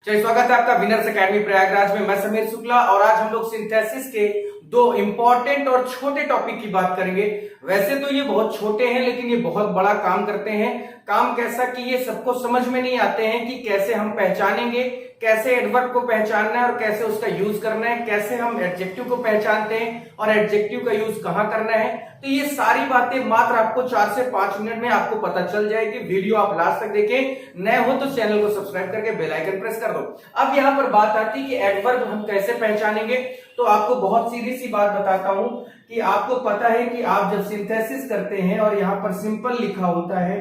चलिए स्वागत है आपका विनर्स एकेडमी प्रयागराज में। मैं समीर शुक्ला और आज हम लोग सिंथेसिस के दो इंपॉर्टेंट और छोटे टॉपिक की बात करेंगे। वैसे तो ये बहुत छोटे हैं लेकिन ये बहुत बड़ा काम करते हैं। काम कैसा कि ये सबको समझ में नहीं आते हैं कि कैसे हम पहचानेंगे, कैसे एडवर्ब को पहचानना है और कैसे उसका यूज करना है, कैसे हम एडजेक्टिव को पहचानते हैं और एडजेक्टिव का यूज कहाँ करना है। तो ये सारी बातें मात्र आपको 4 से 5 मिनट में आपको पता चल जाएगी। वीडियो आप लास्ट तक देखें, नए हो तो चैनल को सब्सक्राइब करके बेल आइकन प्रेस कर दो। अब यहाँ पर बात आती है कि एडवर्ब हम कैसे पहचानेंगे। तो आपको बहुत सीधी सी बात बताता हूं कि आपको पता है कि आप जब सिंथेसिस करते हैं और यहाँ पर सिंपल लिखा होता है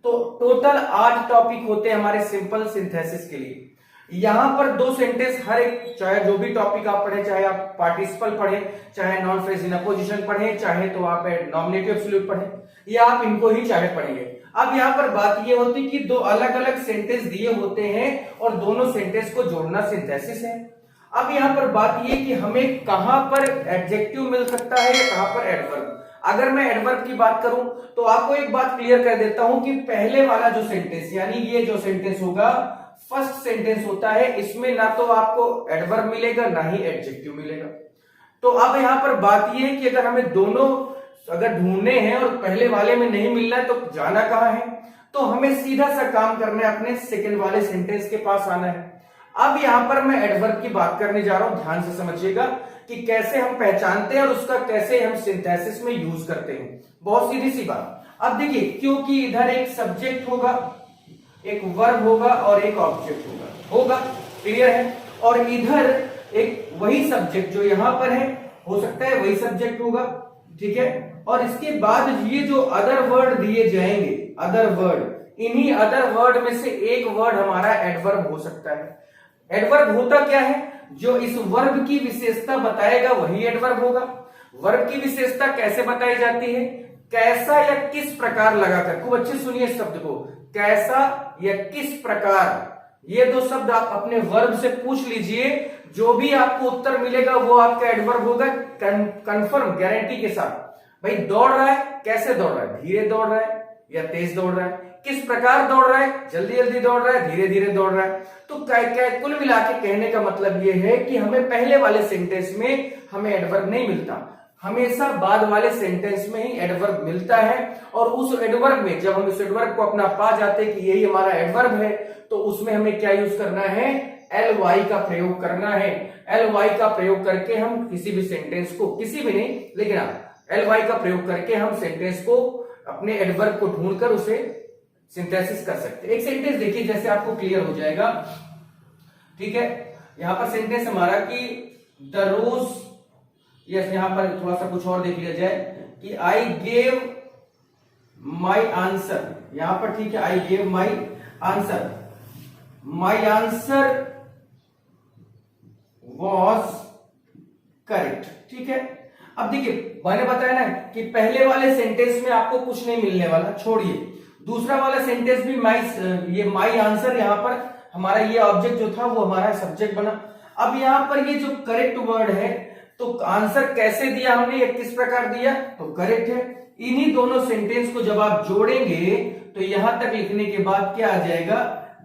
तो टोटल 8 टॉपिक होते हैं हमारे सिंपल सिंथेसिस के लिए। यहां पर 2 सेंटेंस हर एक, चाहे जो भी टॉपिक आप पढ़े, चाहे आप पार्टिसिपल पढ़े, चाहे नॉन फ्रेज इन अपोजिशन पढ़े, चाहे तो आप नॉमिनेटिव एब्सोल्यूट पढ़े, या आप इनको ही चाहे पढ़ेंगे। अब यहाँ पर बात ये होती कि 2 अलग अलग सेंटेंस दिए होते हैं और दोनों सेंटेंस को जोड़ना सिंथेसिस है। अब यहाँ पर बात ये कि हमें कहां पर एडजेक्टिव मिल सकता है या कहां पर एडवर्ब। अगर मैं एडवर्ब की बात करूं तो आपको एक बात क्लियर कर देता हूं कि पहले वाला जो सेंटेंस, यानी ये जो सेंटेंस होगा, फर्स्ट सेंटेंस होता है, इसमें ना तो आपको एडवर्ब मिलेगा ना ही एडजेक्टिव मिलेगा। तो अब यहां पर बात यह है कि अगर हमें दोनों अगर ढूंढने हैं और पहले वाले में नहीं मिलना है तो जाना कहां है, तो हमें सीधा सा काम करना है, अपने सेकंड वाले सेंटेंस के पास आना है। अब यहां पर मैं एडवर्ब की बात करने जा रहा हूं, ध्यान से समझिएगा कि कैसे हम पहचानते हैं और उसका कैसे हम सिंथेसिस में यूज करते हैं। बहुत सीधी सी बात। अब देखिए, क्योंकि इधर एक सब्जेक्ट होगा, एक वर्ब होगा और एक ऑब्जेक्ट होगा, क्लियर है। और इधर एक वही सब्जेक्ट जो यहां पर है, हो सकता है वही सब्जेक्ट होगा, ठीक है। और इसके बाद ये जो अदर वर्ड दिए जाएंगे, अदर वर्ड, इन्हीं अदर वर्ड में से एक वर्ड हमारा एडवर्ब हो सकता है। एडवर्ब होता क्या है, जो इस वर्ब की विशेषता बताएगा वही एडवर्ब होगा। वर्ब की विशेषता कैसे बताई जाती है, कैसा या किस प्रकार लगाकर। खूब अच्छे सुनिए इस शब्द को, कैसा या किस प्रकार। ये 2 शब्द आप अपने वर्ब से पूछ लीजिए, जो भी आपको उत्तर मिलेगा वो आपका एडवर्ब होगा, कंफर्म, गारंटी के साथ। भाई दौड़ रहा है, कैसे दौड़ रहा है, धीरे दौड़ रहा है या तेज दौड़ रहा है, किस प्रकार दौड़ रहा है, जल्दी जल्दी दौड़ रहा है, धीरे धीरे दौड़ रहा है। तो कुल मिला के कहने का मतलब ये है कि हमें पहले वाले सेंटेंस में हमें एडवर्ब नहीं मिलता, हमेशा बाद वाले सेंटेंस में ही एडवर्ब मिलता है। और उस एडवर्ब में जब हम उस एडवर्ब को अपना पा जाते कि यही हमारा एडवर्ब है, तो उसमें हमें क्या यूज करना है, ly का प्रयोग करना है। ly का प्रयोग करके हम किसी भी सेंटेंस को, किसी भी नहीं लेकिन ly का प्रयोग करके हम सेंटेंस को, अपने एडवर्ब को ढूंढकर उसे सिंथेसिस कर सकते हैं। एक सेंटेंस देखिए, जैसे आपको क्लियर हो जाएगा, ठीक है। यहां पर सेंटेंस हमारा कि द रोज, यस, यहां पर थोड़ा सा कुछ और देख लिया जाए कि आई गेव माई आंसर, यहां पर ठीक है, I gave my answer, my answer was correct, ठीक है। अब देखिए, मैंने बताया ना कि पहले वाले सेंटेंस में आपको कुछ नहीं मिलने वाला, छोड़िए। दूसरा वाला सेंटेंस भी माई आंसर, यहां पर हमारा ये ऑब्जेक्ट जो था वो हमारा सब्जेक्ट बना। अब यहां पर ये जो करेक्ट वर्ड है, तो आंसर कैसे दिया हमने, ये किस प्रकार दिया, तो करेक्ट है। इन्हीं दोनों सेंटेंस को जब आप जोड़ेंगे तो यहां तक लिखने के बाद क्या आ जाएगा,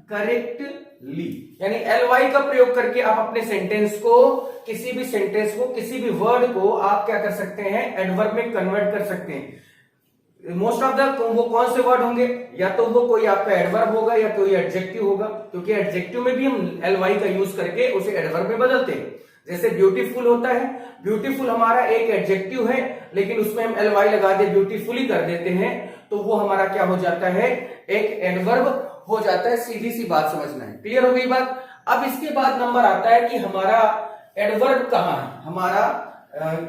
करेक्टली। यानी ly का प्रयोग करके आप अपने सेंटेंस को, किसी भी सेंटेंस को, किसी भी वर्ड को आप क्या कर सकते हैं, एडवर्ब में कन्वर्ट कर सकते हैं। मोस्ट ऑफ द वो कौन से वर्ड होंगे, या तो वो कोई आपका एडवर्ब होगा या कोई एडजेक्टिव होगा, क्योंकि एडजेक्टिव में भी हम ly का यूज करके उसे एडवर्ब में बदलते हैं। जैसे ब्यूटीफुल होता है, ब्यूटीफुल हमारा एक एडजेक्टिव है लेकिन उसमें हम ly लगा दे, ब्यूटीफुली कर देते हैं, तो वो हमारा क्या हो जाता है, एक एडवर्ब हो जाता है। सीधी सी बात समझना है, क्लियर हो गई बात। अब इसके बाद नंबर आता है कि हमारा एडवर्ब कहां है। हमारा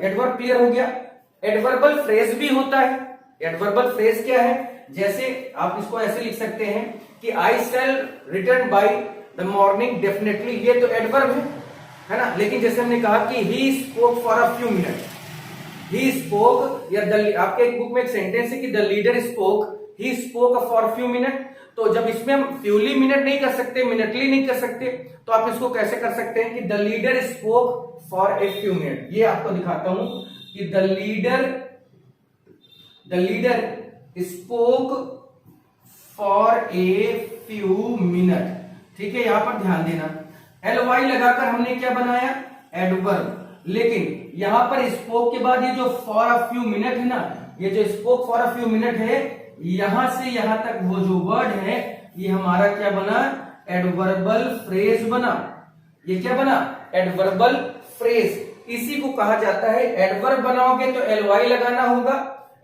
एडवर्ब क्लियर हो गया। एडवर्बल फ्रेज भी होता है। एडवर्बल फ्रेज क्या है, जैसे आप इसको ऐसे लिख सकते हैं कि I shall return by the morning definitely, ये तो एडवर्ब है ना। लेकिन जैसे हमने कहा कि he spoke for a few minute, he spoke, या आपके एक बुक में एक सेंटेंस है कि the leader spoke, he spoke for few minute. तो जब इसमें हम फ्यूली मिनट नहीं कर सकते, मिनटली नहीं कर सकते, तो आप इसको कैसे कर सकते हैं कि the leader spoke for a few minute. ये आपको दिखाता हूं कि the leader spoke for a few minute, ठीक है। यहां पर ध्यान देना, एल वाई लगाकर हमने क्या बनाया, एडवर्ब। लेकिन यहां पर स्पोक के बाद ये जो फॉर अ फ्यू मिनट है ना, ये जो spoke for a few minute है, यहां से यहां तक वो जो वर्ड है ये हमारा क्या बना, एडवर्बल फ्रेज बना। ये क्या बना, एडवर्बल फ्रेज। इसी को कहा जाता है, एडवर्ब बनाओगे तो एल वाई लगाना होगा,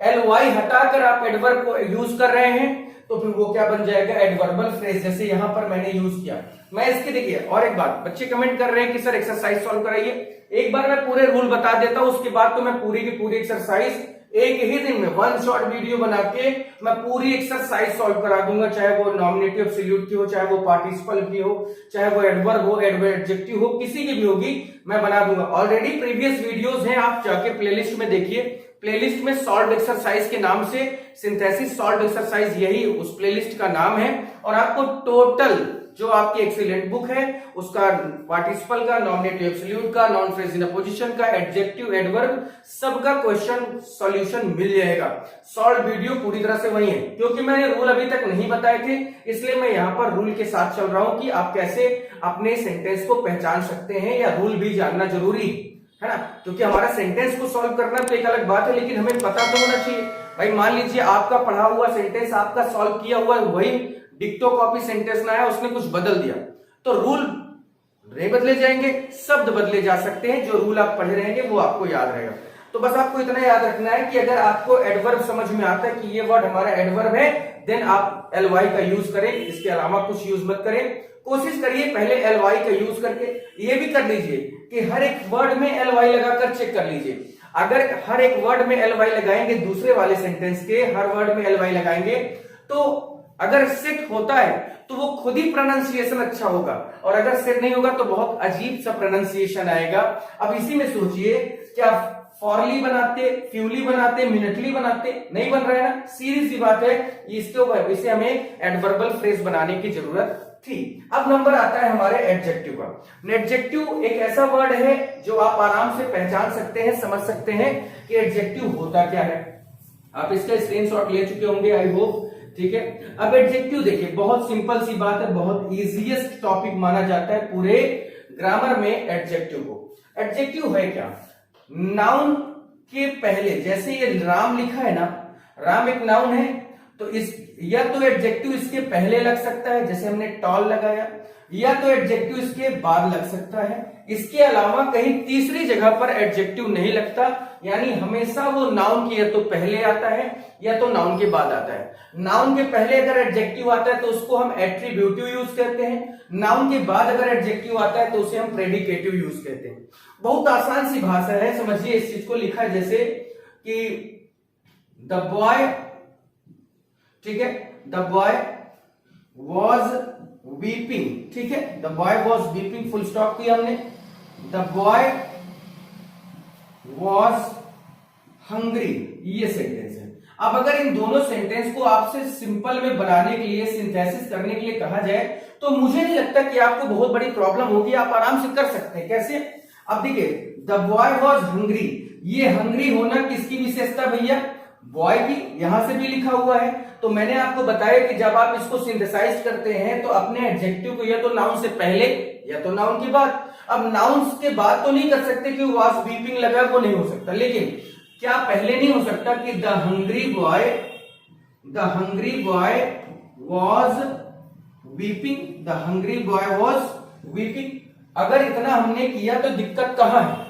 एल वाई हटाकर आप एडवर्ब को यूज कर रहे हैं तो फिर वो क्या बन जाएगा, एडवर्बल फ्रेज। जैसे यहां पर मैंने यूज किया। मैं इसके देखिए और एक बात, बच्चे कमेंट कर रहे हैं कि सर एक्सरसाइज सॉल्व कराइए। एक बार मैं पूरे रूल बता देता हूं, उसके बाद तो मैं पूरी की पूरी एक्सरसाइज एक ही दिन में वन शॉट वीडियो बना के मैं पूरी एक्सरसाइज सॉल्व करा दूंगा, चाहे वो नॉमिनेटिव एब्सोल्यूट की हो, चाहे वो पार्टिसिपल की हो, चाहे वो एडवर्ब हो, एडजेक्टिव हो, किसी की भी होगी मैं बना दूंगा। ऑलरेडी प्रीवियस वीडियोस हैं, आप जाके प्लेलिस्ट में देखिए। प्लेलिस्ट में सॉल्व एक्सरसाइज के नाम से सिंथेसिस सॉल्व एक्सरसाइज, यही उस प्लेलिस्ट का नाम है। और आपको टोटल जो आपकी एक्सीलेंट बुक है उसका पार्टिसिपल का, नॉमिनेटिव एब्सोल्यूट का, non phrase in a position का, एडजेक्टिव, एडवर्ब, सबका क्वेश्चन सॉल्यूशन मिल जाएगा। सॉल्व वीडियो पूरी तरह से वही है, क्योंकि मैंने रूल अभी तक नहीं बताए थे, इसलिए मैं यहां पर रूल के साथ चल रहा हूं कि आप कैसे अपने सेंटेंस को पहचान सकते हैं, या रूल भी जानना जरूरी है ना। क्योंकि हमारा सेंटेंस को सॉल्व करना तो एक अलग बात है, लेकिन हमें पता तो होना चाहिए। भाई मान लीजिए आपका पढ़ा हुआ सेंटेंस, आपका सॉल्व किया हुआ वही डिक्टो कॉपी सेंटेंस ना है, उसने कुछ बदल दिया तो रूल नहीं बदले जाएंगे, शब्द बदले जा सकते हैं। जो रूल आप पढ़े रहेंगे वो आपको याद रहेगा। तो बस आपको इतना याद रखना है कि अगर आपको एडवर्ब समझ में आता है कि ये वर्ड हमारा एडवर्ब है, देन आप एल वाई का यूज करें, इसके अलावा कुछ यूज मत करें। कोशिश करिए पहले एल वाई का यूज करके, ये भी कर लीजिए कि हर एक वर्ड में एल वाई लगाकर चेक कर लीजिए। अगर हर एक वर्ड में एल वाई लगाएंगे, दूसरे वाले सेंटेंस के हर वर्ड में एल वाई लगाएंगे, तो अगर सेट होता है तो वो खुद ही प्रोनाउंसिएशन अच्छा होगा, और अगर सेट नहीं होगा तो बहुत अजीब सा प्रोनाउंसिएशन आएगा। अब इसी में सोचिए, क्या फॉरली बनाते, फ्यूली बनाते, मिनटली बनाते, नहीं बन रहा है ना, सीधी सी बात है। इसके ऊपर इसे हमें एडवर्बल फ्रेज बनाने की जरूरत थी। अब नंबर आता है हमारे एडजेक्टिव का। एडजेक्टिव एक ऐसा वर्ड है जो आप आराम से पहचान सकते हैं, समझ सकते हैं कि एडजेक्टिव होता क्या है। आप इसका स्क्रीनशॉट ले चुके होंगे आई होप, ठीक है। अब एडजेक्टिव देखिए, बहुत सिंपल सी बात है, बहुत इजीएस्ट टॉपिक माना जाता है पूरे ग्रामर में एडजेक्टिव को। एडजेक्टिव है क्या, नाउन के पहले, जैसे ये राम लिखा है ना, राम एक नाउन है, तो इस या तो एडजेक्टिव इसके पहले लग सकता है, जैसे हमने टॉल लगाया, या तो एडजेक्टिव इसके बाद लग सकता है। इसके अलावा कहीं तीसरी जगह पर एडजेक्टिव नहीं लगता, यानी हमेशा वो नाउन के या तो पहले आता है या तो नाउन के बाद आता है। नाउन के पहले अगर एडजेक्टिव आता है तो उसको हम एट्रीब्यूटिव यूज करते हैं, नाउन के बाद अगर एडजेक्टिव आता है तो उसे हम प्रेडिकेटिव यूज करते हैं। बहुत आसान सी भाषा है, समझिए इस चीज को। लिखा है जैसे कि द बॉय, ठीक है, द बॉय वॉज वीपिंग, ठीक है, the boy was weeping, full stop किया हमने। द बॉय वॉज हंग्री, ये सेंटेंस है। अब अगर इन दोनों सेंटेंस को आपसे सिंपल में बनाने के लिए, सिंथेसिस करने के लिए कहा जाए, तो मुझे नहीं लगता कि आपको बहुत बड़ी प्रॉब्लम होगी, आप आराम से कर सकते हैं। कैसे? अब देखिए, द बॉय वॉज हंग्री, ये हंग्री होना किसकी विशेषता भैया? बॉय की, यहां से भी लिखा हुआ है। तो मैंने आपको बताया कि जब आप इसको सिंथेसाइज करते हैं तो अपने एडजेक्टिव को या तो नाउन से पहले या तो नाउन के बाद। अब नाउन के बाद तो नहीं कर सकते कि वॉज वीपिंग लगा, वो नहीं हो सकता, लेकिन क्या पहले नहीं हो सकता कि the hungry boy was weeping, the hungry boy was weeping. अगर इतना हमने किया तो दिक्कत कहां है?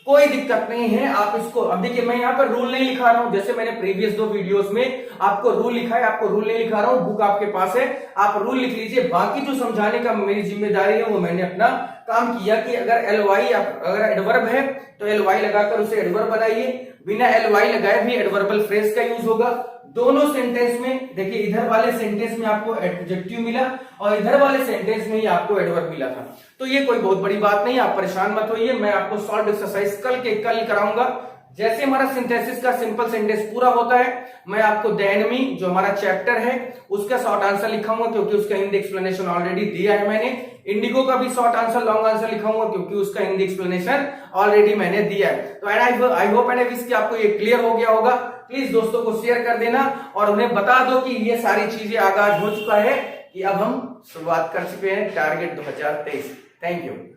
कोई दिक्कत नहीं है। आप इसको, अब देखिए मैं यहाँ पर रूल नहीं लिखा रहा हूं, जैसे मैंने प्रीवियस 2 वीडियोस में आपको रूल लिखा है, आपको रूल नहीं लिखा रहा हूं, बुक आपके पास है, आप रूल लिख लीजिए। बाकी जो समझाने का मेरी जिम्मेदारी है वो मैंने अपना काम किया कि अगर एल वाई, अगर एडवर्ब है तो एल वाई लगाकर उसे एडवर्ब बनाइए, बिना एल वाई लगाए भी एडवर्बल फ्रेज का यूज होगा। दोनों सेंटेंस में देखिए, इधर वाले सेंटेंस में आपको एडजेक्टिव मिला और इधर वाले सेंटेंस में ही आपको एडवर्ब मिला था। तो ये कोई बहुत बड़ी बात नहीं, आप परेशान मत होइए। मैं आपको सॉल्व एक्सरसाइज कल कराऊंगा। जैसे हमारा सिंथेसिस का सिंपल सेंटेंस पूरा होता है, मैं आपको द एनिमी जो हमारा चैप्टर है उसका शॉर्ट आंसर लिखाऊंगा, क्योंकि उसका हिंदी एक्सप्लेनेशन ऑलरेडी दिया है मैंने। इंडिगो का भी शॉर्ट आंसर, लॉन्ग आंसर लिखाऊंगा, क्योंकि उसका हिंदी एक्सप्लेनेशन ऑलरेडी मैंने दिया है। तो आई होप एंड विश कि आपको ये क्लियर हो गया होगा। प्लीज दोस्तों को शेयर कर देना और उन्हें बता दो कि ये सारी चीजें आगाज हो चुका है, कि अब हम शुरुआत कर चुके हैं टारगेट 2023। Thank you.